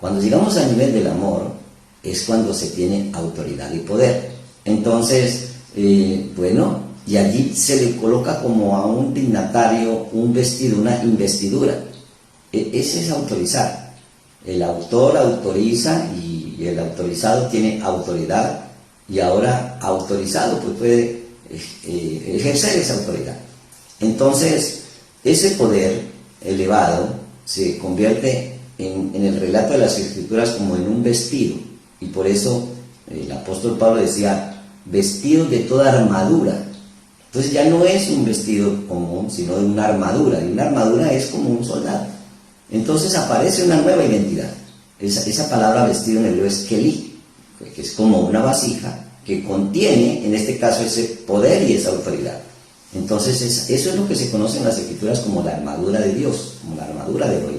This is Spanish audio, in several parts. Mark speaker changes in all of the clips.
Speaker 1: Cuando llegamos al nivel del amor, es cuando se tiene autoridad y poder. Entonces, bueno, y allí se le coloca como a un dignatario un vestido, una investidura. Ese es autorizar. El autor autoriza y el autorizado tiene autoridad, y ahora autorizado pues puede ejercer esa autoridad. Entonces, ese poder elevado se convierte en el relato de las Escrituras como en un vestido, y por eso el apóstol Pablo decía, vestidos de toda armadura. Entonces ya no es un vestido común, sino de una armadura, y una armadura es como un soldado. Entonces aparece una nueva identidad. Esa palabra vestido en hebreo es keli, que es como una vasija que contiene, en este caso, ese poder y esa autoridad. Entonces eso es lo que se conoce en las Escrituras como la armadura de Dios, como la armadura de hoy.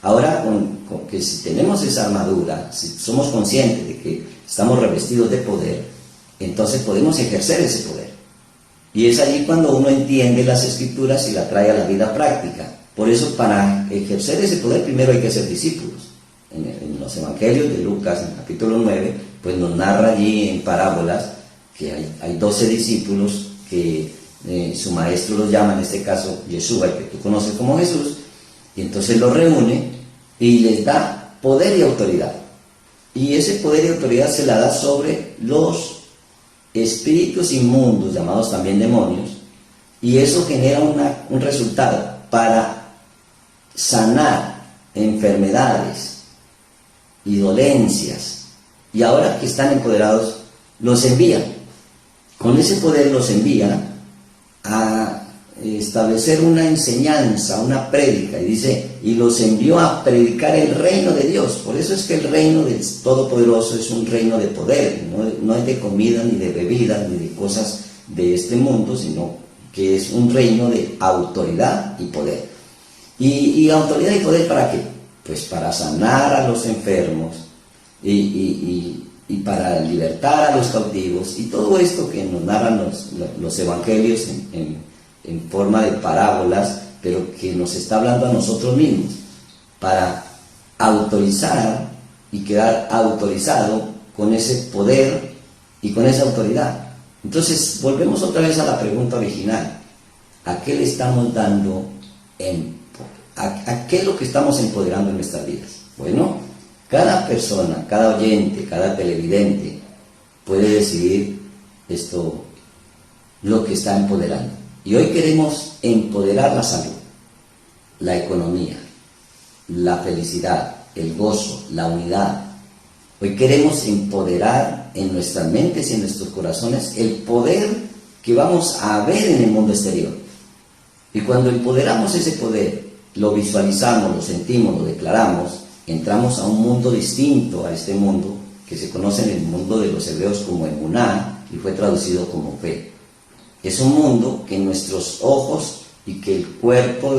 Speaker 1: Ahora, con que si tenemos esa armadura, si somos conscientes de que estamos revestidos de poder, entonces podemos ejercer ese poder. Y es allí cuando uno entiende las Escrituras y la trae a la vida práctica. Por eso, para ejercer ese poder, primero hay que ser discípulos. En los Evangelios de Lucas, en el capítulo 9, pues nos narra allí en parábolas que hay 12 discípulos que su maestro los llama, en este caso Yeshua, el que tú conoces como Jesús, y entonces los reúne y les da poder y autoridad. Y ese poder y autoridad se la da sobre los espíritus inmundos, llamados también demonios, y eso genera un resultado para sanar enfermedades y dolencias. Y ahora que están empoderados, los envía. Con ese poder los envía a establecer una enseñanza, una prédica, y dice, y los envió a predicar el reino de Dios. Por eso es que el reino del Todopoderoso es un reino de poder, no es de comida, ni de bebida, ni de cosas de este mundo, sino que es un reino de autoridad y poder. ¿Y autoridad y poder para qué? Pues para sanar a los enfermos y para libertar a los cautivos, y todo esto que nos narran los evangelios en forma de parábolas, pero que nos está hablando a nosotros mismos, para autorizar y quedar autorizado con ese poder y con esa autoridad. Entonces, volvemos otra vez a la pregunta original: ¿a qué le estamos dando ¿a qué es lo que estamos empoderando en nuestras vidas? Bueno, cada persona, cada oyente, cada televidente puede decidir lo que está empoderando. Y hoy queremos empoderar la salud, la economía, la felicidad, el gozo, la unidad. Hoy queremos empoderar en nuestras mentes y en nuestros corazones el poder que vamos a ver en el mundo exterior. Y cuando empoderamos ese poder, lo visualizamos, lo sentimos, lo declaramos, entramos a un mundo distinto a este mundo que se conoce en el mundo de los hebreos como emuná, y fue traducido como fe. Es un mundo que nuestros ojos y que el cuerpo,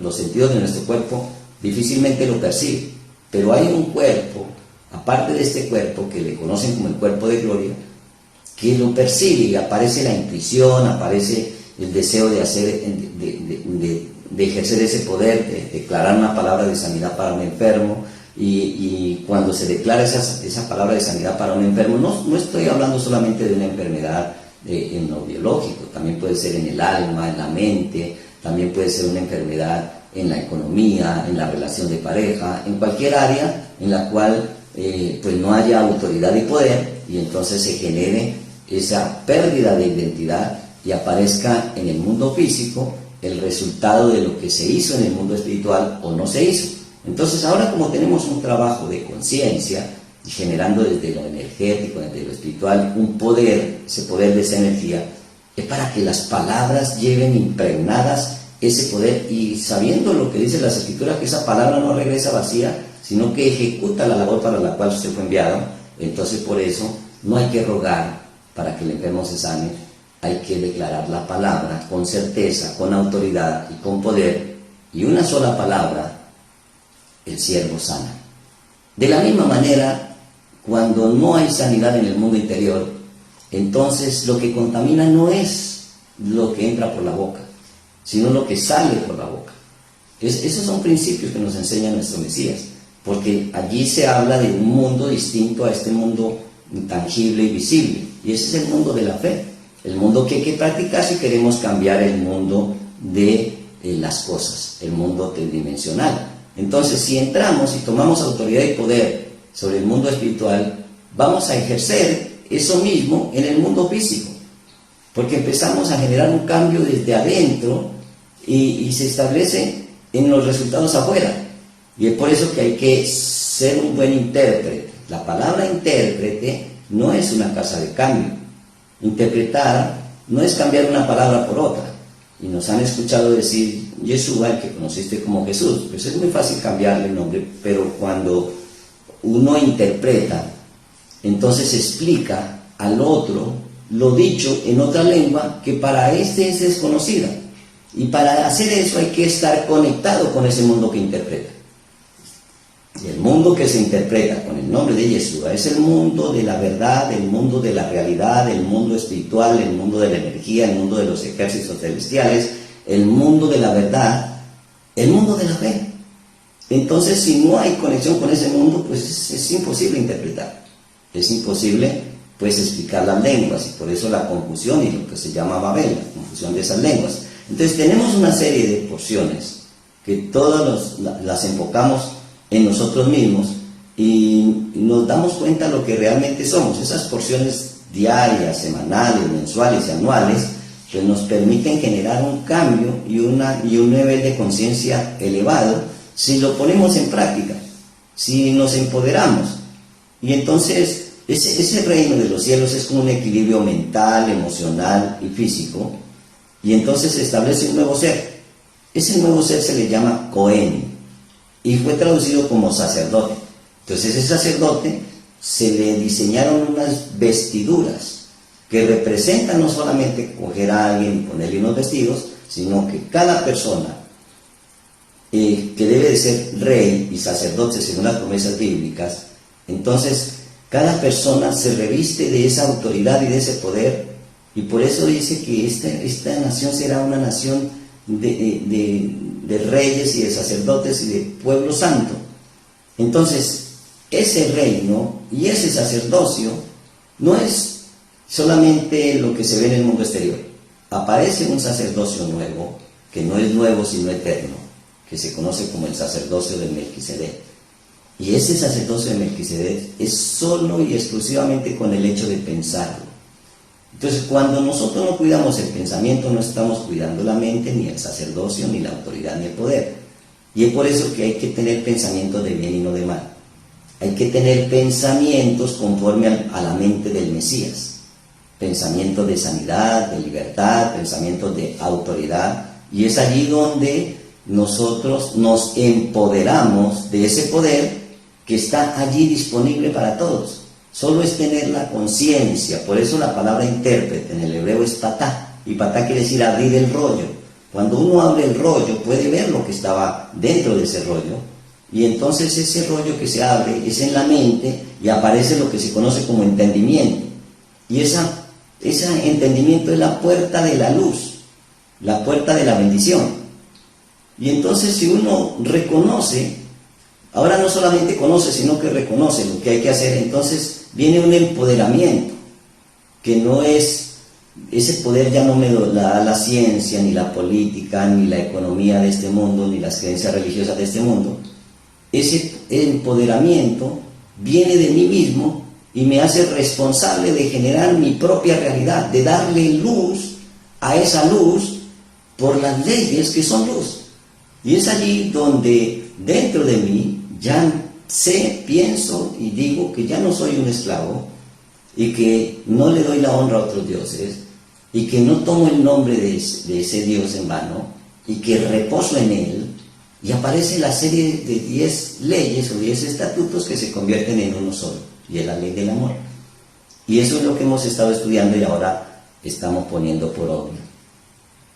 Speaker 1: los sentidos de nuestro cuerpo difícilmente lo perciben, pero hay un cuerpo, aparte de este cuerpo que le conocen como el cuerpo de gloria, que lo percibe, y aparece la intuición, aparece el deseo de hacer, de ejercer ese poder, de declarar una palabra de sanidad para un enfermo. Y cuando se declara esa palabra de sanidad para un enfermo, no estoy hablando solamente de una enfermedad en lo biológico, también puede ser en el alma, en la mente, también puede ser una enfermedad en la economía, en la relación de pareja, en cualquier área en la cual pues no haya autoridad y poder, y entonces se genere esa pérdida de identidad y aparezca en el mundo físico el resultado de lo que se hizo en el mundo espiritual o no se hizo. Entonces ahora, como tenemos un trabajo de conciencia y generando desde lo energético, desde lo espiritual, un poder, ese poder de esa energía, es para que las palabras lleven impregnadas ese poder, y sabiendo lo que dice las Escrituras, que esa palabra no regresa vacía, sino que ejecuta la labor para la cual usted fue enviado. Entonces, por eso no hay que rogar para que el enfermo se sane, hay que declarar la palabra con certeza, con autoridad y con poder, y una sola palabra, el siervo sana. De la misma manera, cuando no hay sanidad en el mundo interior, entonces lo que contamina no es lo que entra por la boca, sino lo que sale por la boca. Esos son principios que nos enseña nuestro Mesías. porque allí se habla de un mundo distinto a este mundo intangible y visible, y ese es el mundo de la fe, el mundo que hay que practicar si queremos cambiar el mundo de las cosas, el mundo tridimensional. Entonces, si entramos y tomamos autoridad y poder sobre el mundo espiritual, vamos a ejercer eso mismo en el mundo físico, porque empezamos a generar un cambio desde adentro y se establece en los resultados afuera. Y es por eso que hay que ser un buen intérprete. La palabra intérprete no es una casa de cambio. Interpretar no es cambiar una palabra por otra. Y nos han escuchado decir Yeshua, el que conociste como Jesús. Pues es muy fácil cambiarle el nombre, pero cuando uno interpreta, entonces explica al otro lo dicho en otra lengua que para este es desconocida. Y para hacer eso hay que estar conectado con ese mundo que interpreta. Y el mundo que se interpreta con el nombre de Yeshua es el mundo de la verdad, el mundo de la realidad, el mundo espiritual, el mundo de la energía, el mundo de los ejércitos celestiales, el mundo de la verdad, el mundo de la fe. Entonces, si no hay conexión con ese mundo, pues es imposible interpretar. Es imposible, pues, explicar las lenguas, y por eso la confusión y lo que se llama Babel, la confusión de esas lenguas. Entonces, tenemos una serie de porciones que todas las enfocamos en nosotros mismos y nos damos cuenta de lo que realmente somos. Esas porciones diarias, semanales, mensuales y anuales, pues nos permiten generar un cambio y un nivel de conciencia elevado si lo ponemos en práctica, si nos empoderamos. Y entonces ese reino de los cielos es como un equilibrio mental, emocional y físico, y entonces se establece un nuevo ser. Ese nuevo ser se le llama Cohen y fue traducido como sacerdote. Entonces ese sacerdote se le diseñaron unas vestiduras que representan no solamente coger a alguien y ponerle unos vestidos, sino que cada persona que debe de ser rey y sacerdote según las promesas bíblicas, entonces cada persona se reviste de esa autoridad y de ese poder, y por eso dice que esta nación será una nación de reyes y de sacerdotes y de pueblo santo. Entonces, ese reino y ese sacerdocio no es solamente lo que se ve en el mundo exterior. Aparece un sacerdocio nuevo, que no es nuevo sino eterno, que se conoce como el sacerdocio de Melquisedec. Y ese sacerdocio de Melquisedec es solo y exclusivamente con el hecho de pensarlo. Entonces, cuando nosotros no cuidamos el pensamiento, no estamos cuidando la mente, ni el sacerdocio, ni la autoridad, ni el poder. Y es por eso que hay que tener pensamientos de bien y no de mal. Hay que tener pensamientos conforme a la mente del Mesías. Pensamientos de sanidad, de libertad, pensamientos de autoridad. Y es allí donde nosotros nos empoderamos de ese poder que está allí disponible para todos. Solo es tener la conciencia. Por eso la palabra intérprete en el hebreo es patá, y patá quiere decir abrir el rollo. Cuando uno abre el rollo puede ver lo que estaba dentro de ese rollo, y entonces ese rollo que se abre es en la mente y aparece lo que se conoce como entendimiento, y ese entendimiento es la puerta de la luz, la puerta de la bendición. Y entonces, si uno reconoce, ahora no solamente conoce, sino que reconoce lo que hay que hacer, entonces viene un empoderamiento, que no es, ese poder ya no me lo da la ciencia, ni la política, ni la economía de este mundo, ni las creencias religiosas de este mundo. Ese empoderamiento viene de mí mismo y me hace responsable de generar mi propia realidad, de darle luz a esa luz por las leyes que son luz. Y es allí donde dentro de mí ya sé, pienso y digo que ya no soy un esclavo, y que no le doy la honra a otros dioses, y que no tomo el nombre de ese Dios en vano, y que reposo en él, y aparece la serie de 10 leyes o 10 estatutos que se convierten en uno solo, y es la ley del amor. Y eso es lo que hemos estado estudiando y ahora estamos poniendo por obra.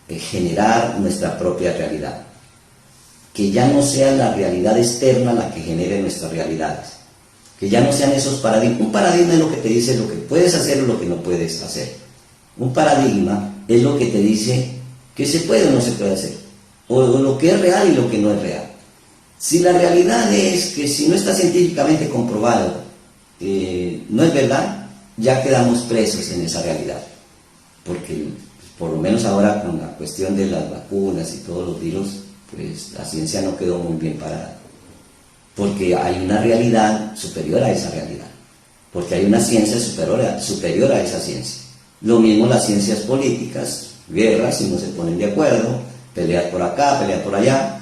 Speaker 1: Generar nuestra propia realidad. Que ya no sea la realidad externa la que genere nuestras realidades. Que ya no sean esos paradigmas. Un paradigma es lo que te dice lo que puedes hacer o lo que no puedes hacer. Un paradigma es lo que te dice que se puede o no se puede hacer. O lo que es real y lo que no es real. Si la realidad es que si no está científicamente comprobado, no es verdad, ya quedamos presos en esa realidad. Porque por lo menos ahora con la cuestión de las vacunas y todos los virus, pues la ciencia no quedó muy bien parada. Porque hay una realidad superior a esa realidad. Porque hay una ciencia superior a esa ciencia. Lo mismo las ciencias políticas, guerras, si no se ponen de acuerdo, peleas por acá, peleas por allá,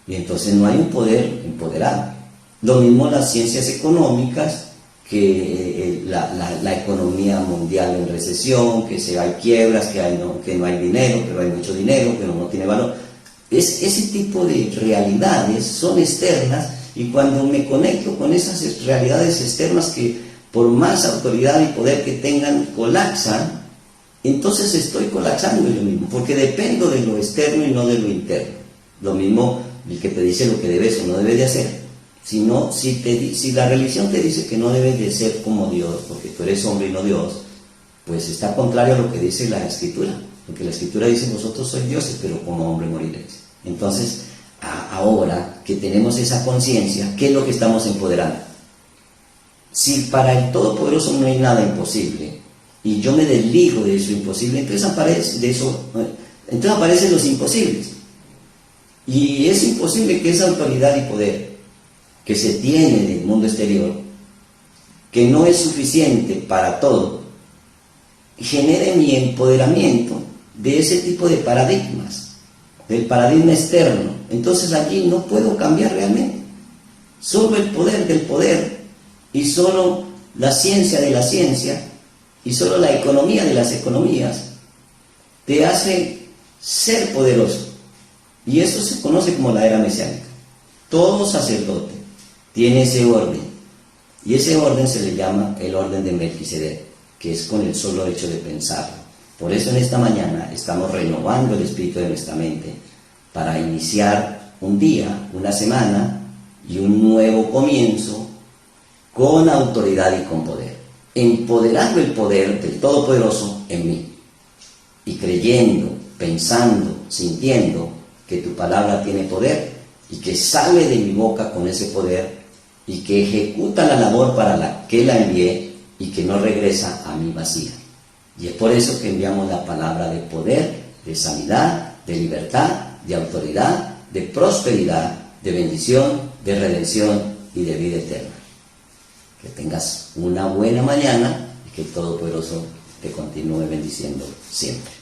Speaker 1: y entonces no hay un poder empoderado. Lo mismo las ciencias económicas, que la economía mundial en recesión, que hay quiebras, que no hay dinero, pero hay mucho dinero, pero no tiene valor. Ese tipo de realidades son externas, y cuando me conecto con esas realidades externas que por más autoridad y poder que tengan colapsan, entonces estoy colapsando yo mismo, porque dependo de lo externo y no de lo interno. Lo mismo el que te dice lo que debes o no debes de hacer. Si la religión te dice que no debes de ser como Dios, porque tú eres hombre y no Dios, pues está contrario a lo que dice la Escritura. Porque la Escritura dice, vosotros sois dioses, pero como hombre moriréis. Entonces, ahora que tenemos esa conciencia, ¿qué es lo que estamos empoderando? Si para el Todopoderoso no hay nada imposible, y yo me desligo de eso imposible, entonces aparecen los imposibles. Y es imposible que esa autoridad y poder que se tiene del mundo exterior, que no es suficiente para todo, genere mi empoderamiento de ese tipo de paradigmas, del paradigma externo. Entonces allí no puedo cambiar realmente. Solo el poder del poder, y solo la ciencia de la ciencia, y solo la economía de las economías, te hace ser poderoso. Y eso se conoce como la era mesiánica. Todo sacerdote tiene ese orden, y ese orden se le llama el orden de Melquisedec, que es con el solo hecho de pensarlo. Por eso en esta mañana estamos renovando el espíritu de nuestra mente para iniciar un día, una semana y un nuevo comienzo con autoridad y con poder, empoderando el poder del Todopoderoso en mí, y creyendo, pensando, sintiendo que tu palabra tiene poder y que sale de mi boca con ese poder y que ejecuta la labor para la que la envié y que no regresa a mí vacía. Y es por eso que enviamos la palabra de poder, de sanidad, de libertad, de autoridad, de prosperidad, de bendición, de redención y de vida eterna. Que tengas una buena mañana y que el Todopoderoso te continúe bendiciendo siempre.